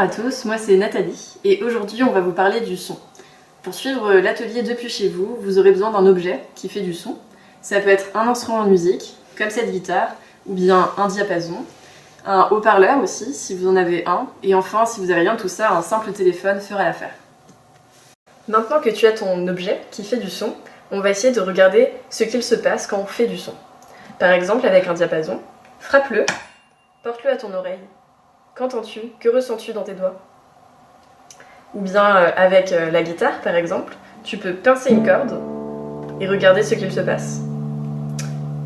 à tous, moi c'est Nathalie et aujourd'hui on va vous parler du son. Pour suivre l'atelier depuis chez vous, vous aurez besoin d'un objet qui fait du son. Ça peut être un instrument de musique, comme cette guitare, ou bien un diapason, un haut-parleur aussi si vous en avez un, et enfin si vous n'avez rien de tout ça, un simple téléphone fera l'affaire. Maintenant que tu as ton objet qui fait du son, on va essayer de regarder ce qu'il se passe quand on fait du son. Par exemple avec un diapason, frappe-le, porte-le à ton oreille. Qu'entends-tu? Que ressens-tu dans tes doigts? Ou bien avec la guitare par exemple, tu peux pincer une corde et regarder ce qu'il se passe.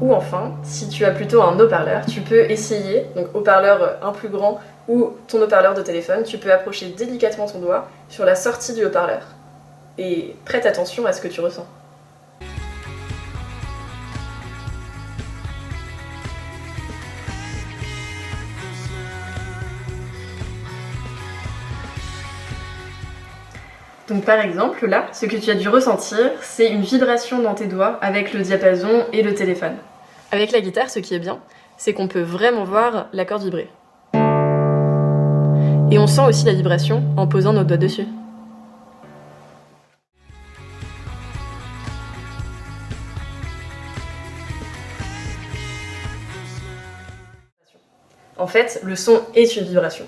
Ou enfin, si tu as plutôt un haut-parleur, tu peux essayer, donc haut-parleur un plus grand ou ton haut-parleur de téléphone, tu peux approcher délicatement ton doigt sur la sortie du haut-parleur. Et prête attention à ce que tu ressens. Donc par exemple, là, ce que tu as dû ressentir, c'est une vibration dans tes doigts avec le diapason et le téléphone. Avec la guitare, ce qui est bien, c'est qu'on peut vraiment voir la corde vibrer. Et on sent aussi la vibration en posant nos doigts dessus. En fait, le son est une vibration.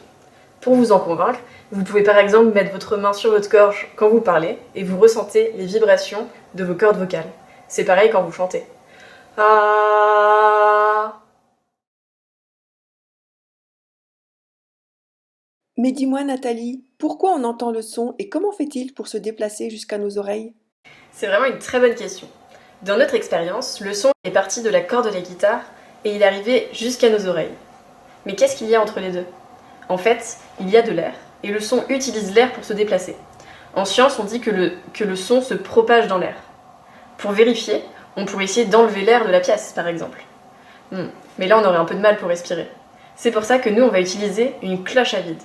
Pour vous en convaincre, vous pouvez par exemple mettre votre main sur votre gorge quand vous parlez et vous ressentez les vibrations de vos cordes vocales. C'est pareil quand vous chantez. Ah. Mais dis-moi Nathalie, pourquoi on entend le son et comment fait-il pour se déplacer jusqu'à nos oreilles? C'est vraiment une très bonne question. Dans notre expérience, le son est parti de la corde de la guitare et il est arrivé jusqu'à nos oreilles. Mais qu'est-ce qu'il y a entre les deux? En fait, il y a de l'air et le son utilise l'air pour se déplacer. En science, on dit que le son se propage dans l'air. Pour vérifier, on pourrait essayer d'enlever l'air de la pièce, par exemple. Mais là, on aurait un peu de mal pour respirer. C'est pour ça que nous, on va utiliser une cloche à vide.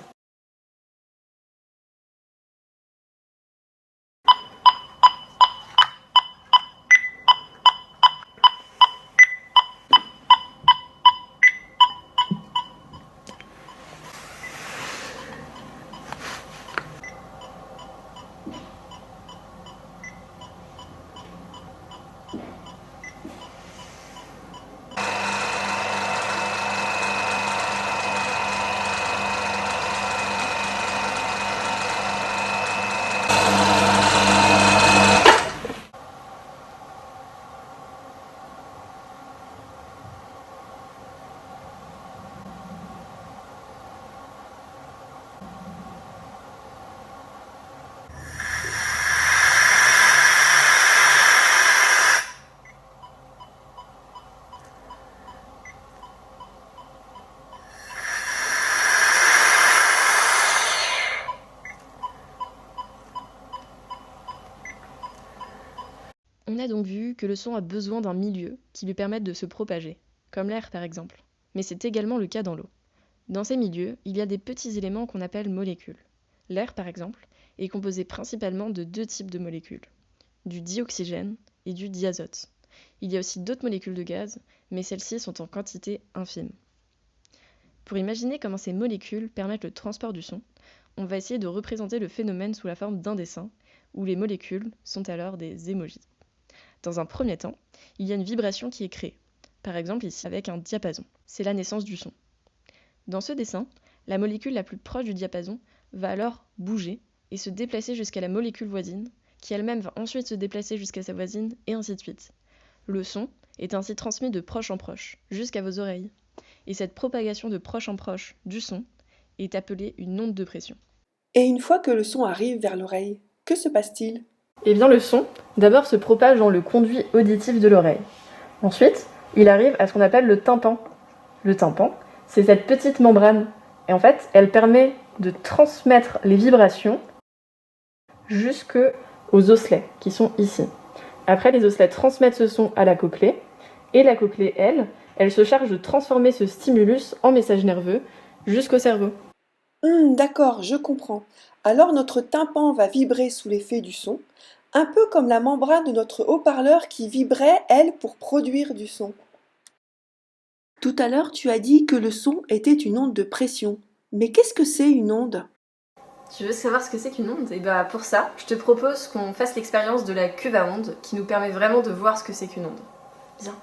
On a donc vu que le son a besoin d'un milieu qui lui permette de se propager, comme l'air par exemple. Mais c'est également le cas dans l'eau. Dans ces milieux, il y a des petits éléments qu'on appelle molécules. L'air par exemple est composé principalement de deux types de molécules, du dioxygène et du diazote. Il y a aussi d'autres molécules de gaz, mais celles-ci sont en quantité infime. Pour imaginer comment ces molécules permettent le transport du son, on va essayer de représenter le phénomène sous la forme d'un dessin, où les molécules sont alors des émojis. Dans un premier temps, il y a une vibration qui est créée, par exemple ici avec un diapason. C'est la naissance du son. Dans ce dessin, la molécule la plus proche du diapason va alors bouger et se déplacer jusqu'à la molécule voisine, qui elle-même va ensuite se déplacer jusqu'à sa voisine, et ainsi de suite. Le son est ainsi transmis de proche en proche, jusqu'à vos oreilles. Et cette propagation de proche en proche du son est appelée une onde de pression. Et une fois que le son arrive vers l'oreille, que se passe-t-il? Eh bien le son, d'abord se propage dans le conduit auditif de l'oreille. Ensuite, il arrive à ce qu'on appelle le tympan. Le tympan, c'est cette petite membrane. Et en fait, elle permet de transmettre les vibrations jusqu'aux osselets, qui sont ici. Après, les osselets transmettent ce son à la cochlée. Et la cochlée, elle se charge de transformer ce stimulus en message nerveux jusqu'au cerveau. D'accord, je comprends. Alors notre tympan va vibrer sous l'effet du son, un peu comme la membrane de notre haut-parleur qui vibrait, elle, pour produire du son. Tout à l'heure, tu as dit que le son était une onde de pression. Mais qu'est-ce que c'est une onde? Tu veux savoir ce que c'est qu'une onde? Et bah pour ça, je te propose qu'on fasse l'expérience de la cuve à ondes qui nous permet vraiment de voir ce que c'est qu'une onde. Viens.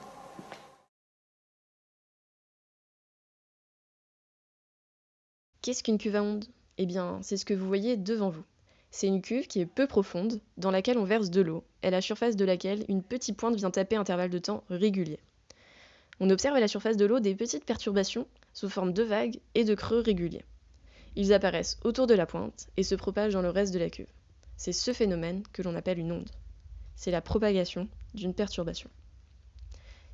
Qu'est-ce qu'une cuve à ondes? Eh bien, c'est ce que vous voyez devant vous. C'est une cuve qui est peu profonde, dans laquelle on verse de l'eau, à la surface de laquelle une petite pointe vient taper à intervalles de temps réguliers. On observe à la surface de l'eau des petites perturbations sous forme de vagues et de creux réguliers. Ils apparaissent autour de la pointe et se propagent dans le reste de la cuve. C'est ce phénomène que l'on appelle une onde. C'est la propagation d'une perturbation.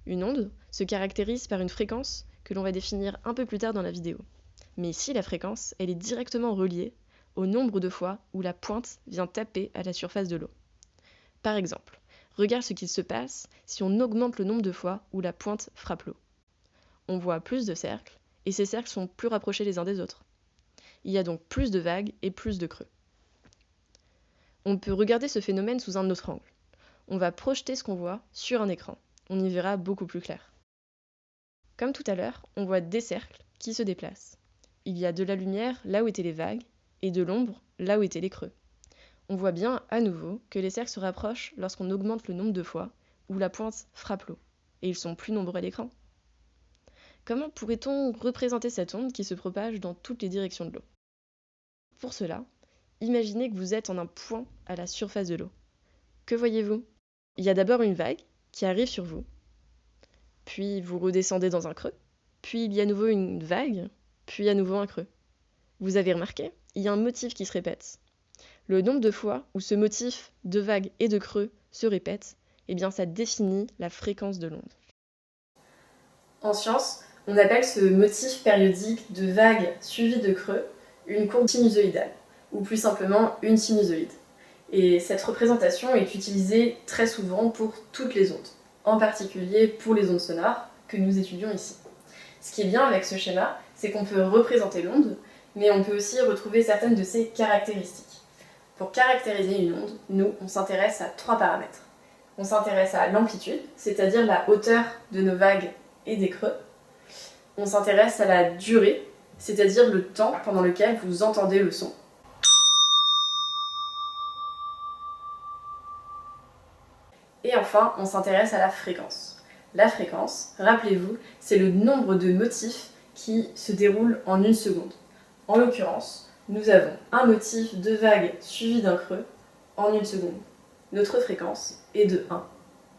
Une onde se caractérise par une fréquence que l'on va définir un peu plus tard dans la vidéo. Mais ici, la fréquence, elle est directement reliée au nombre de fois où la pointe vient taper à la surface de l'eau. Par exemple, regarde ce qu'il se passe si on augmente le nombre de fois où la pointe frappe l'eau. On voit plus de cercles, et ces cercles sont plus rapprochés les uns des autres. Il y a donc plus de vagues et plus de creux. On peut regarder ce phénomène sous un autre angle. On va projeter ce qu'on voit sur un écran. On y verra beaucoup plus clair. Comme tout à l'heure, on voit des cercles qui se déplacent. Il y a de la lumière là où étaient les vagues et de l'ombre là où étaient les creux. On voit bien à nouveau que les cercles se rapprochent lorsqu'on augmente le nombre de fois où la pointe frappe l'eau, et ils sont plus nombreux à l'écran. Comment pourrait-on représenter cette onde qui se propage dans toutes les directions de l'eau? Pour cela, imaginez que vous êtes en un point à la surface de l'eau. Que voyez-vous? Il y a d'abord une vague qui arrive sur vous, puis vous redescendez dans un creux, puis il y a à nouveau une vague, puis à nouveau un creux. Vous avez remarqué? Il y a un motif qui se répète. Le nombre de fois où ce motif de vagues et de creux se répète, eh bien ça définit la fréquence de l'onde. En science, on appelle ce motif périodique de vagues suivies de creux une courbe sinusoïdale, ou plus simplement une sinusoïde. Et cette représentation est utilisée très souvent pour toutes les ondes, en particulier pour les ondes sonores que nous étudions ici. Ce qui est bien avec ce schéma, c'est qu'on peut représenter l'onde, mais on peut aussi retrouver certaines de ses caractéristiques. Pour caractériser une onde, nous, on s'intéresse à 3 paramètres. On s'intéresse à l'amplitude, c'est-à-dire la hauteur de nos vagues et des creux. On s'intéresse à la durée, c'est-à-dire le temps pendant lequel vous entendez le son. Et enfin, on s'intéresse à la fréquence. La fréquence, rappelez-vous, c'est le nombre de motifs qui se déroulent en une seconde. En l'occurrence, nous avons un motif de vague suivi d'un creux en une seconde. Notre fréquence est de 1.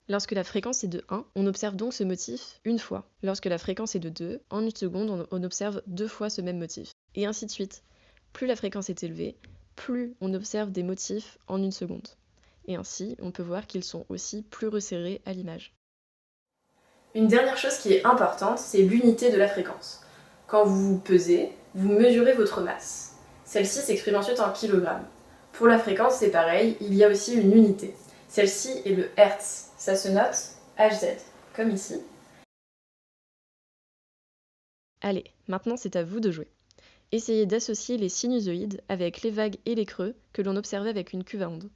Lorsque la fréquence est de 1, on observe donc ce motif une fois. Lorsque la fréquence est de 2, en une seconde, on observe 2 fois ce même motif. Et ainsi de suite. Plus la fréquence est élevée, plus on observe des motifs en une seconde. Et ainsi, on peut voir qu'ils sont aussi plus resserrés à l'image. Une dernière chose qui est importante, c'est l'unité de la fréquence. Quand vous vous pesez, vous mesurez votre masse. Celle-ci s'exprime ensuite en kilogrammes. Pour la fréquence, c'est pareil, il y a aussi une unité. Celle-ci est le Hertz. Ça se note Hz, comme ici. Allez, maintenant c'est à vous de jouer. Essayez d'associer les sinusoïdes avec les vagues et les creux que l'on observait avec une cuve à ondes.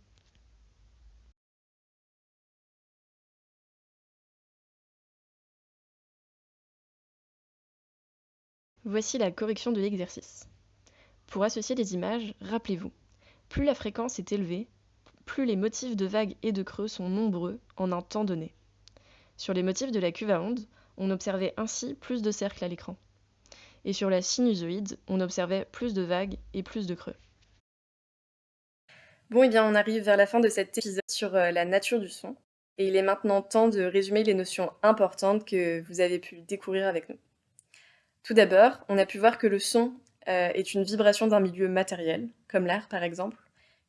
Voici la correction de l'exercice. Pour associer les images, rappelez-vous, plus la fréquence est élevée, plus les motifs de vagues et de creux sont nombreux en un temps donné. Sur les motifs de la cuve à ondes, on observait ainsi plus de cercles à l'écran. Et sur la sinusoïde, on observait plus de vagues et plus de creux. Bon, et bien on arrive vers la fin de cet épisode sur la nature du son. Et il est maintenant temps de résumer les notions importantes que vous avez pu découvrir avec nous. Tout d'abord, on a pu voir que le son est une vibration d'un milieu matériel, comme l'air par exemple,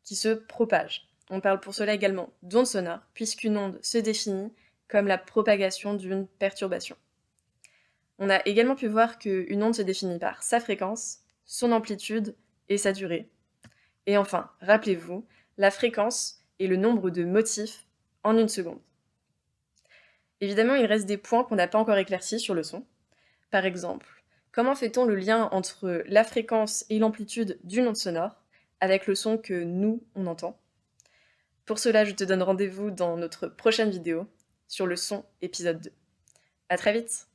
qui se propage. On parle pour cela également d'onde sonore, puisqu'une onde se définit comme la propagation d'une perturbation. On a également pu voir qu'une onde se définit par sa fréquence, son amplitude et sa durée. Et enfin, rappelez-vous, la fréquence est le nombre de motifs en une seconde. Évidemment, il reste des points qu'on n'a pas encore éclaircis sur le son. Par exemple, comment fait-on le lien entre la fréquence et l'amplitude d'une onde sonore avec le son que nous, on entend? Pour cela, je te donne rendez-vous dans notre prochaine vidéo sur le son épisode 2. À très vite!